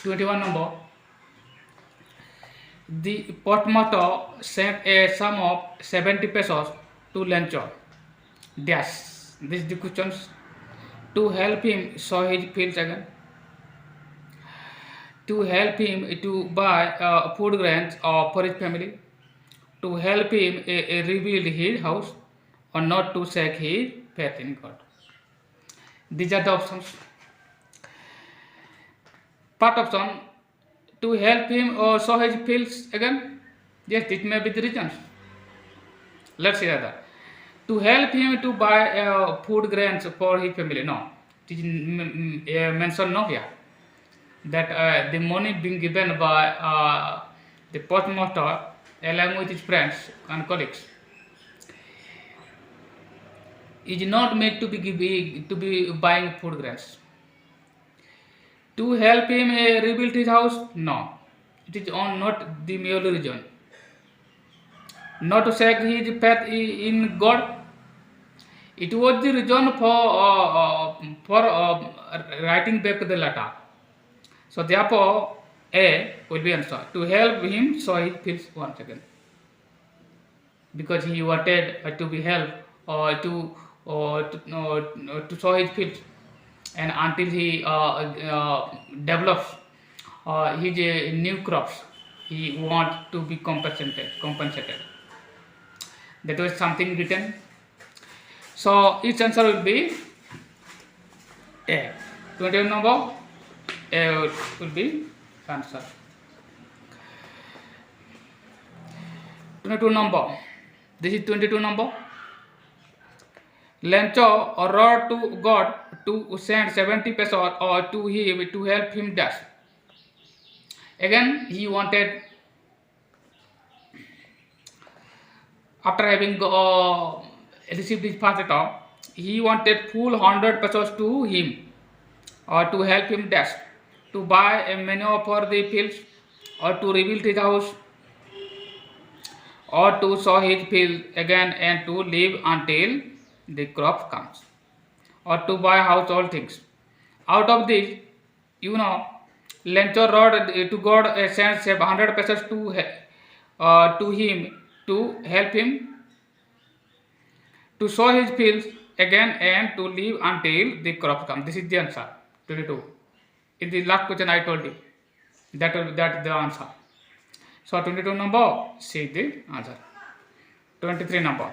21 number. The postmaster sent a sum of 70 pesos to Lencho. Dash. This is the questions. To help him sow his fields again. To help him to buy food grains for his family. To help him rebuild his house, or not to shake his faith in God. These are the options. Part option, to help him sow his fields again. Yes, it may be the reasons. Let's see that. To help him to buy food grains for his family. No, it is mentioned no here. That the money being given by the postmaster along with his friends and colleagues is not made to be buying food grains. To help him rebuild his house? No, it is on not the merely reason. Not to shake his faith in God. It was the reason for writing back the letter. So therefore, A will be answer. To help him so he feels once again. Because he wanted to be helped to sow his fields, and until he develops his new crops, he want to be compensated. That was something written. So its answer will be A. 21 number A will be answer. 22 number. This is 22 number. Lencho wrote to God to send 70 pesos or to him to help him dash. Again, he wanted, after having received his first letter, he wanted full 100 pesos to him or to help him dash, to buy a manure for the fields, or to rebuild his house, or to sow his field again and to live until the crop comes, or to buy household things. Out of this, Lencho wrote to God, sends 100 pesos to him to help him to sow his fields again and to live until the crop comes. This is the answer. 22. In the last question I told you, that is the answer. So 22 number, see the answer. 23 number.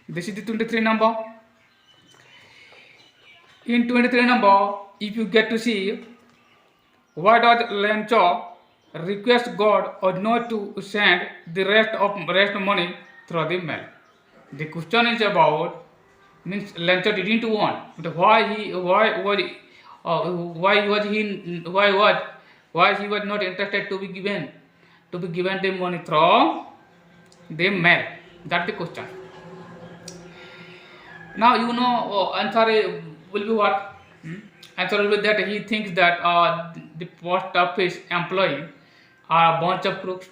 This is the 23 number. In 23 number, if you get to see, why does Lencho request God or not to send the rest money through the mail? The question is about, means Lencho didn't want, but why he was not interested to be given the money through the mail? That's the question. Now answer will be what? Answer will be that he thinks that the post office employee are a bunch of crooks,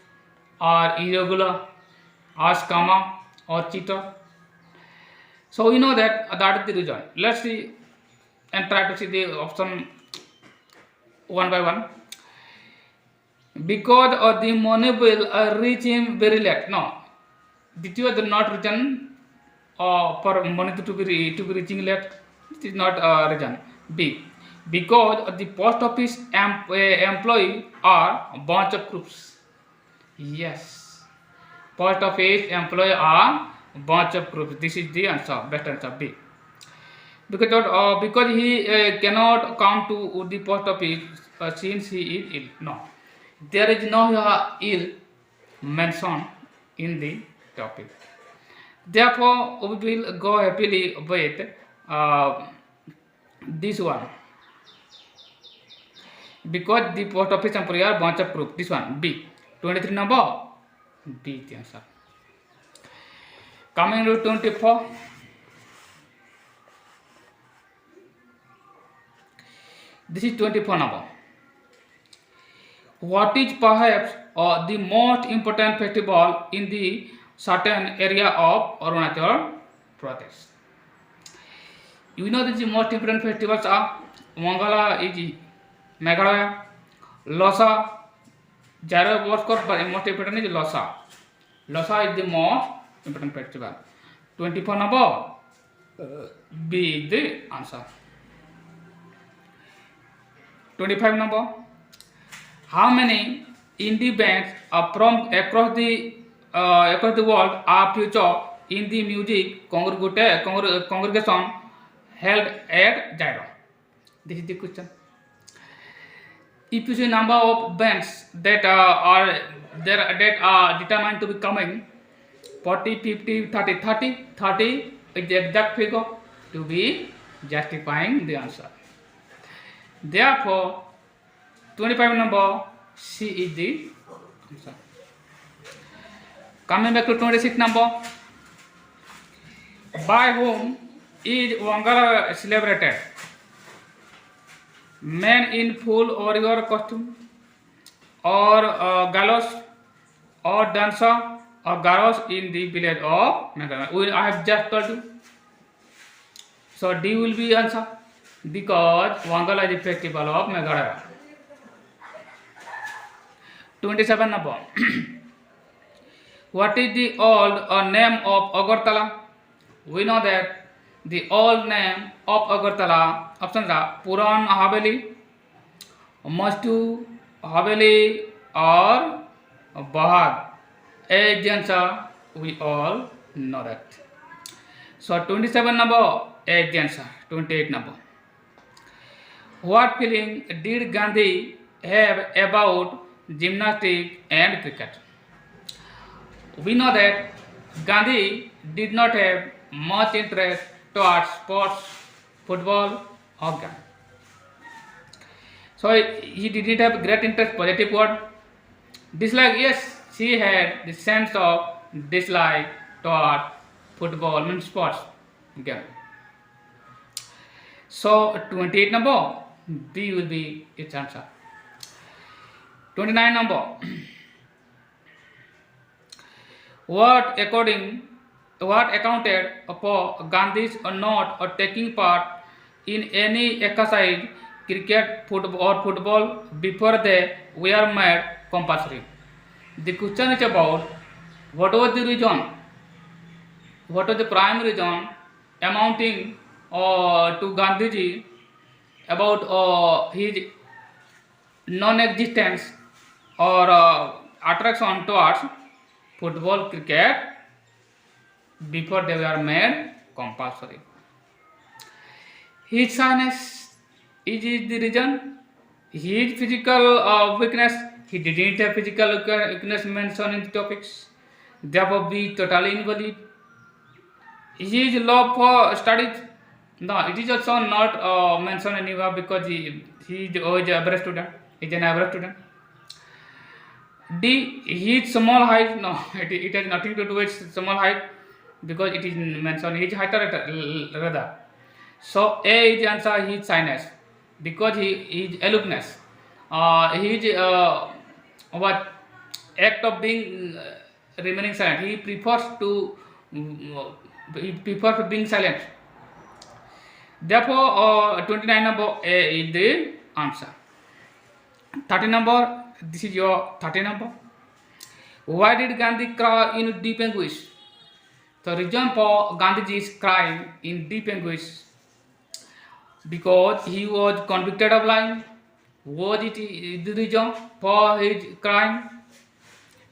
are irregular, are scammer, or cheater. So we know that is the reason. Let's see and try to see the option one by one. Because of the money will reach him very late. No, this was not reason for money to be reaching late. It is not a reason. B. Because the post office employee are a bunch of crooks. Yes, post office employee are a bunch of crooks. This is the answer. Best answer B. Because he cannot come to the post office since he is ill. No, there is no ill mentioned in the topic. Therefore, we will go happily with this one. Because the post office employee are bunch of proof. This one, B. 23 number, B is the answer. Coming to 24. This is 24 number. What is perhaps the most important festival in the certain area of Arunachal Pradesh? You know the most important festivals are Mangala is Meghalaya. Lhasa, Jara was called, but most important is Lhasa. Lhasa is the most important festival. 24 number B is the answer. 25 number. How many indie bands from across the world are featured in the music congregation held at Gyro? This is the question. If you see number of bands that are there that are determined to be coming 40, 50, 30, 30, 30 is the exact figure to be justifying the answer. Therefore, 25 number C is the answer. Coming back to 26 number, by whom is Wangala celebrated? Men in full warrior costume, or gallows, or dancer, or gallows in the village of Meghalaya. I have just told you. So D will be answer because Wangala is the festival of Meghalaya. 27 number. What is the old name of Agartala? We know that the old name of Agartala options are Puran Haveli, Mastu Haveli, or Bahag. A is the answer. We all know that. So 27 number A is the answer. 28 number. What feeling did Gandhi have about gymnastics and cricket? We know that Gandhi did not have much interest towards sports, football, or game. So he didn't have great interest, positive word. Dislike, yes, he had the sense of dislike toward football, means sports, game. So 28 number, B will be its answer. 29 number. What accounted for Gandhi's not taking part in any exercise, cricket, football before they were made compulsory? The question is about what was the reason, what was the prime reason amounting to Gandhiji about his non-existence or attraction towards football, cricket before they were made compulsory. His shyness is the reason. His physical weakness, he didn't have physical weakness mentioned in the topics, therefore be totally invalid. His love for studies, no, it is also not mentioned anywhere because he is always an average student. He is an average student. D, his small height, no, it has nothing to do with small height because it is mentioned his height rather. So A is the answer, his shyness because his aloofness. His what act of being remaining silent. He prefers being silent. Therefore, 29 number A is the answer. 30 number. This is your 30 number. Why did Gandhi cry in deep anguish? The reason for Gandhiji's crying in deep anguish because he was convicted of lying. Was it the reason for his crying?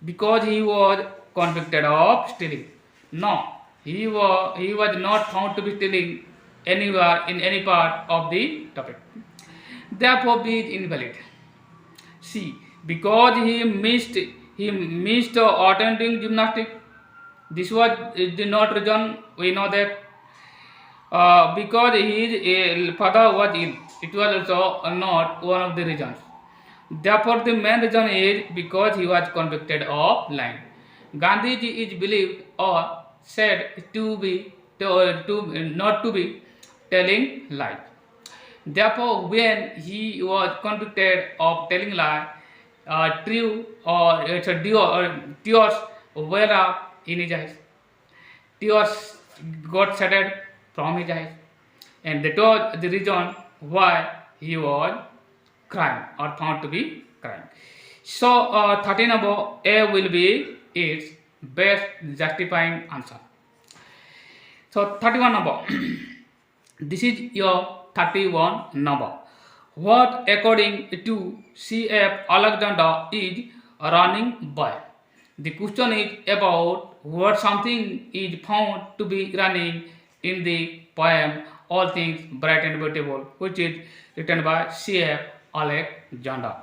Because he was convicted of stealing? No, he was not found to be stealing anywhere in any part of the topic. Therefore, B is invalid. C, because he missed attending gymnastics. This was the not reason. We know that because his father was ill. It was also not one of the reasons. Therefore, the main reason is because he was convicted of lying. Gandhiji is believed or said to not to be telling lie. Therefore, when he was convicted of telling lie, tears welled up in his eyes. Tears got shattered from his eyes, and that was the reason why he was crying or found to be crying. So 30 number A will be its best justifying answer. So 31 number. This is your 31 number. What according to C.F. Alexander is a running boy? The question is about what something is found to be running in the poem All Things Bright and Beautiful, which is written by C.F. Alexander.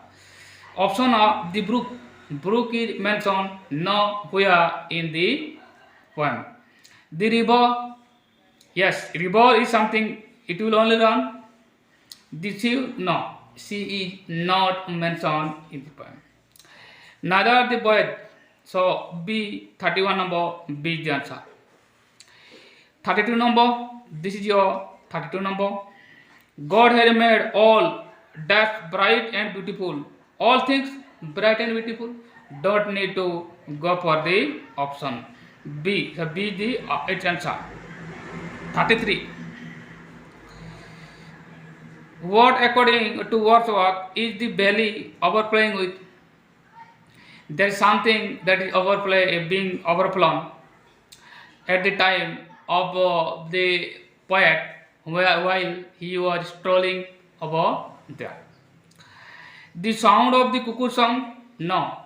Option A, the brook. Brook is mentioned nowhere in the poem. The river, yes, river is something, it will only run. The sea, no, sea is not mentioned in the poem. Neither the boy, so B, 31 number, B is the answer. 32 number, this is your 32 number. God has made all that bright and beautiful. All things bright and beautiful. Don't need to go for the option B. So B is the its answer. 33. What according to Wordsworth is the belly overflowing with? There is something that is being overflown at the time of the poet while he was strolling over there. The sound of the cuckoo song? No.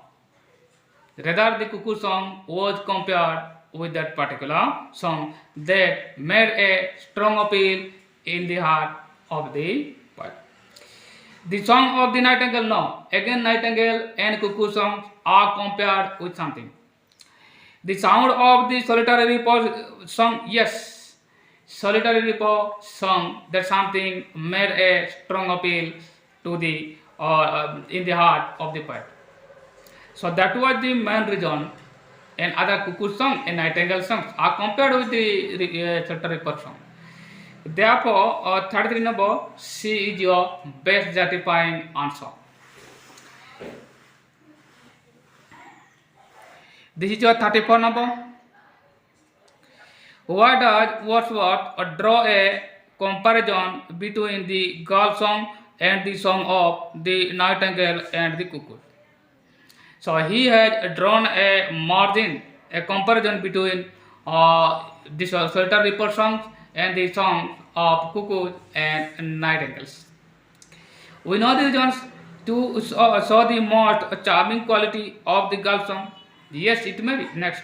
Rather, the cuckoo song was compared with that particular song that made a strong appeal in the heart of the poet. The song of the nightingale? No. Again, nightingale and cuckoo songs are compared with something. The sound of the solitary repose song? Yes. Solitary repose song, that something made a strong appeal to the in the heart of the poet. So that was the main reason. And other cuckoo song and nightingale songs are compared with the solitary repose song. Therefore, 33 number C is your best justifying answer. This is your 34 number. Why does Wordsworth draw a comparison between the girl song and the song of the nightingale and the cuckoo? So he has drawn a margin, a comparison between the solitary repose songs and the songs of cuckoos and nightingales. We know the reasons to show the most charming quality of the girl song. Yes, it may be. Next,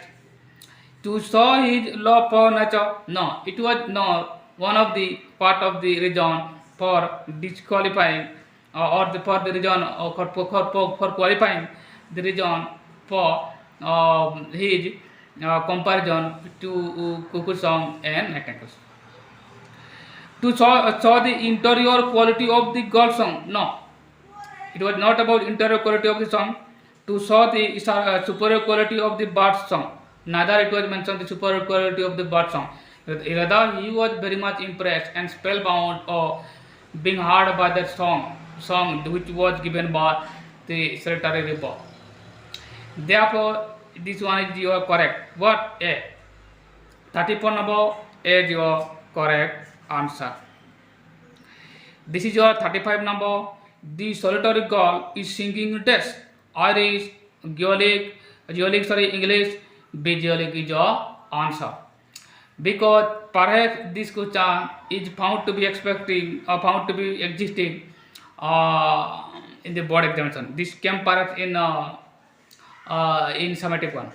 to show his love for nature. No, it was not one of the part of the reason for disqualifying or for the reason for qualifying the reason for his comparison to cuckoo song and nightingales. To show the interior quality of the girl song. No, it was not about interior quality of the song. To show the superior quality of the bird song. Neither it was mentioned the superior quality of the bird song. Rather, he was very much impressed and spellbound or being heard by that song which was given by the solitary repose. Therefore, this one is your correct. What A? 34 number A is your correct answer. This is your 35 number. The solitary girl is singing test. Irish, Gaelic, English, Gaelic is your answer. Because perhaps this question is found to be existing in the board examination. This came perhaps in summative one.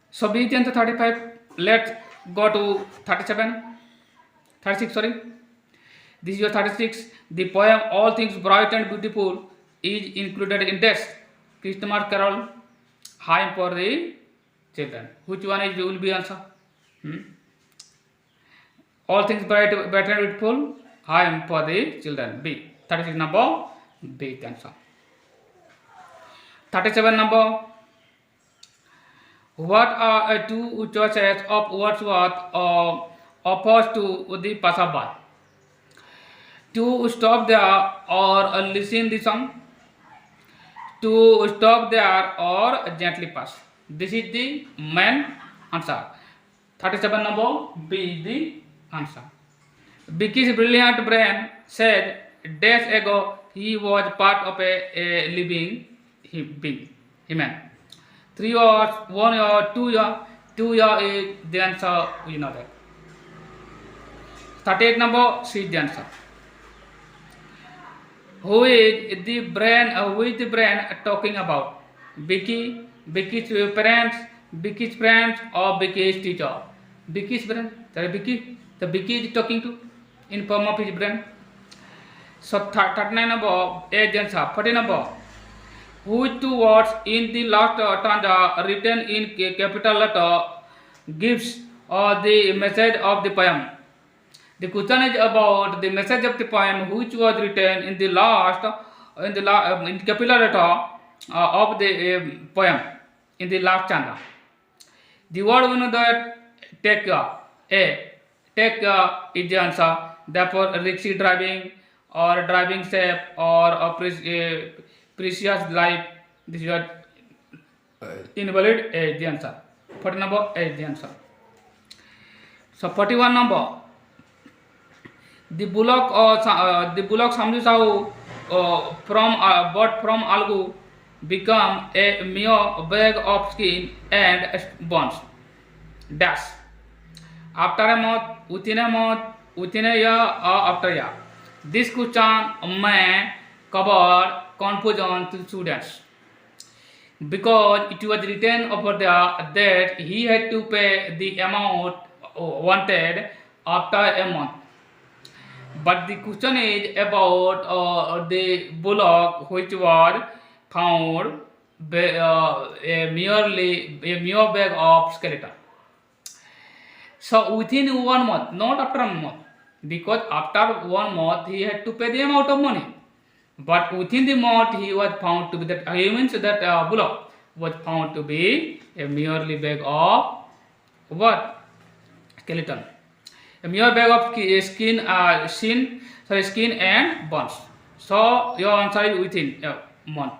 So B is answer 35. Let's go to 36. Sorry. This is your 36. The poem All Things Bright and Beautiful is included in this Christmas Carol, Hymn for the Children. Which one is will be answer? All Things Bright and Beautiful, Hymn for the Children. B. 36 number B is the answer. 37 number. What are two choices of Wordsworth opposed to the passerby? To stop there or listen the song. To stop there or gently pass. This is the main answer. 37 number B is the answer. Vicky's brilliant brain said days ago he was part of a living being, human. 3 years, 1 year, 2 year, 2 year is the answer, we know that. 38 number, C is the answer. Who is the brain talking about? Vicky, Vicky's parents, Vicky's friends, or Vicky's teacher? Vicky's brain. Sorry, Vicky. The Vicky is talking to in form of his brain. So 39 number, A is the answer. 40 number. Which two words in the last stanza written in capital letter gives the message of the poem? The question is about the message of the poem which was written in the last in capital letter of the poem in the last stanza. The word we know that take care. A. Take care is the answer. Therefore, risky driving or driving safe or a precious life. This is what invalid A is the answer. 40 number A is the answer. So 41 number. The bullock Samju Sahu bought from Algu become a mere bag of skin and bones. Dash. After a month, within a year or after a year. This question may cover confusion to students because it was written over there that he had to pay the amount wanted after a month. But the question is about the bullock which was found a mere bag of skeleton. So within 1 month, not after a month, because after 1 month he had to pay the amount of money. But within the month he was found to be that means that bullock was found to be a merely bag of what? Skeleton. A mere bag of skin and bones. So your answer is within a month.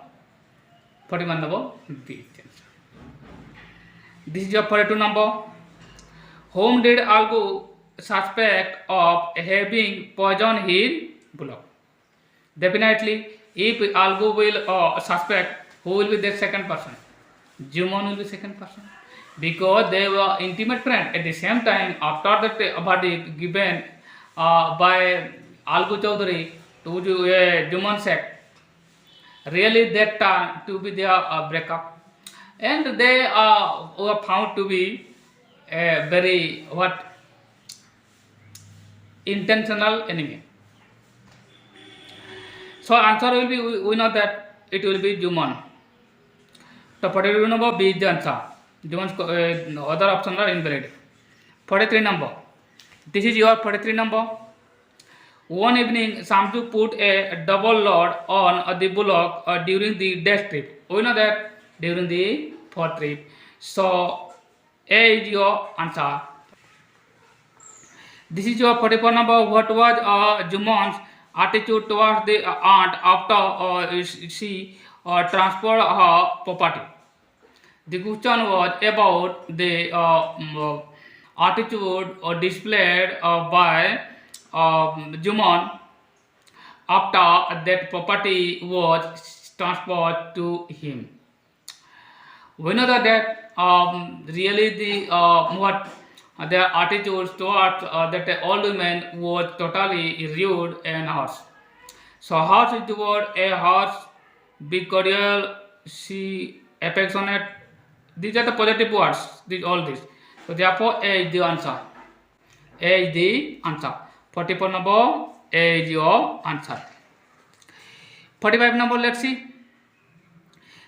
41 number B. This is your 42 number. Whom did Algo suspect of having poisoned his bullock? Definitely, if Algo will suspect, who will be the second person? Jumon will be second person. Because they were intimate friends. At the same time, after that verdict given by Algu Chaudhary to Juman sect, really that turned to be their breakup, and they were found to be a very intentional enemy. So answer will be, we know that it will be Juman. So 42 number B is the answer. Juman's other options are invalid. 43 number. This is your 43 number. One evening, Samju put a double load on the bullock during the day trip. We know that during the 4th trip. So A is your answer. This is your 44 number. What was Jumon's attitude towards the aunt after she transferred her property? The question was about the attitude displayed by Jumon after that property was transferred to him. We know that really their attitude towards that old woman was totally rude and harsh. So harsh is the word a harsh, be cordial, she affectionate. These are the positive words. All these. So therefore A is the answer. A is the answer. 44 number A is your answer. 45 number, let's see.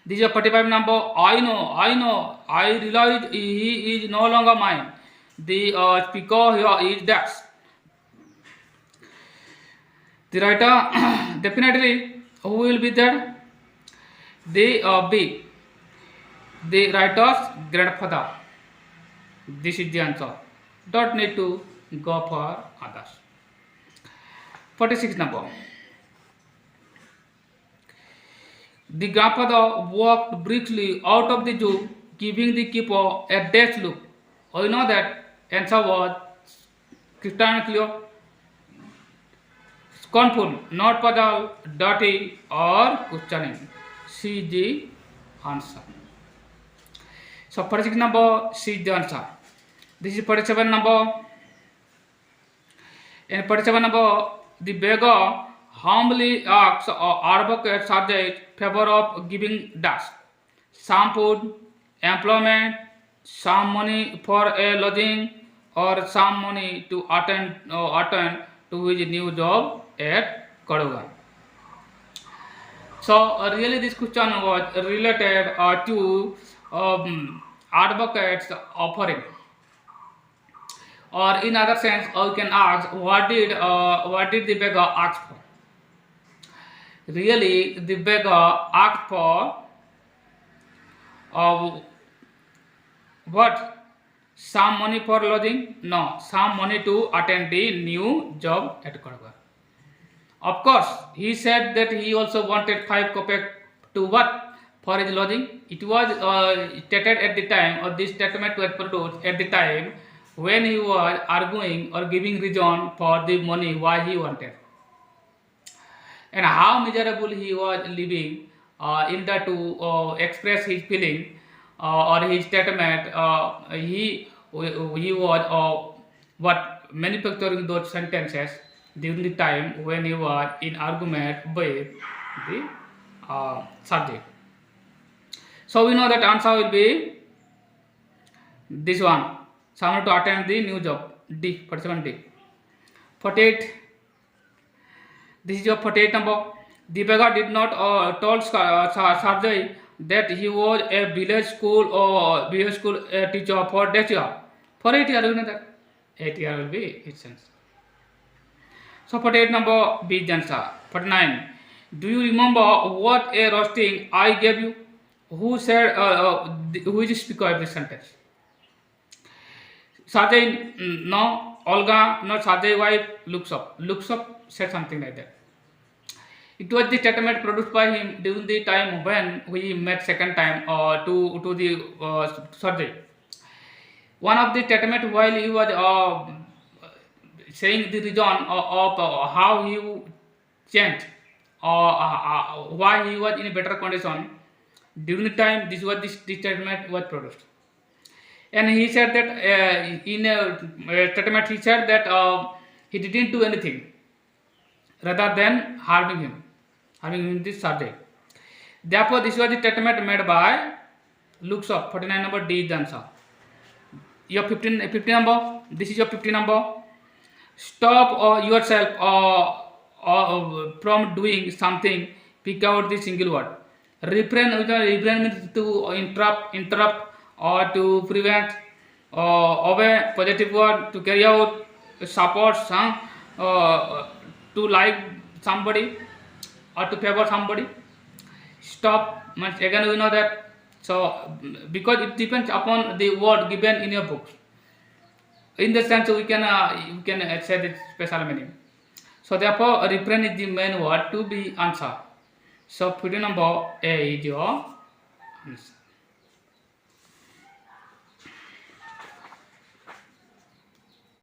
This is a 45 number. I know. I realize he is no longer mine. The speaker here is Dax. The writer definitely who will be there? The B. The writer's grandfather. This is the answer. Don't need to go for others. 46 number. The grandfather walked briskly out of the zoo, giving the keeper a dazed look. You know that answer was crystal clear. scornful, not puzzled, dirty, or questioning. C is the answer. So 46 number, C is the answer. This is 47 number. In 47 number, the beggar humbly asks advocate Sarjay favor of giving dash. Some food, employment, some money for a lodging, or some money to attend to his new job at Kaduga. So really this question was related to advocates offering, or in other sense we can ask what did the beggar ask for. Really the beggar asked for uh, what? Some money for lodging? No, some money to attend the new job at Kaduga. Of course, he said that he also wanted 5 kopeck to what? For his lodging. It was stated at the time, or this statement was produced at the time when he was arguing or giving reason for the money why he wanted. And how miserable he was living in order to express his feeling or his statement. He was what manufacturing those sentences during the time when he was in argument with the subject. So we know that answer will be this one. Someone to attend the new job. D, 47D. 48. This is your 48 number. The beggar did not told Sarjay that he was a village school teacher for this year. For 8 years, you know that 8 years will be its answer. So 48 number B is the answer. 49. Do you remember what a roasting I gave you? Who said? Who is the speaker of this sentence? Sarjay, no. Olga, not Sarjay wife. Looks up. Looks up said something like that. It was the statement produced by him during the time when we met second time to the Sarjay. One of the statement while he was saying the reason of how he changed or why he was in a better condition during the time this statement was produced. And he said that in a statement he said that he didn't do anything rather than harming him this subject. Therefore, this was the statement made by looks up. 49 number D is the answer. Your 50 number. This is your 50 number. Stop yourself from doing something. Pick out the single word. Refrain means to interrupt, or to prevent, obey, positive word, to carry out, support, to like somebody, or to favor somebody. Stop means again we know that. So because it depends upon the word given in your books. In the sense we can say the special meaning. So therefore refrain is the main word to be answered. So 50 number A is your answer.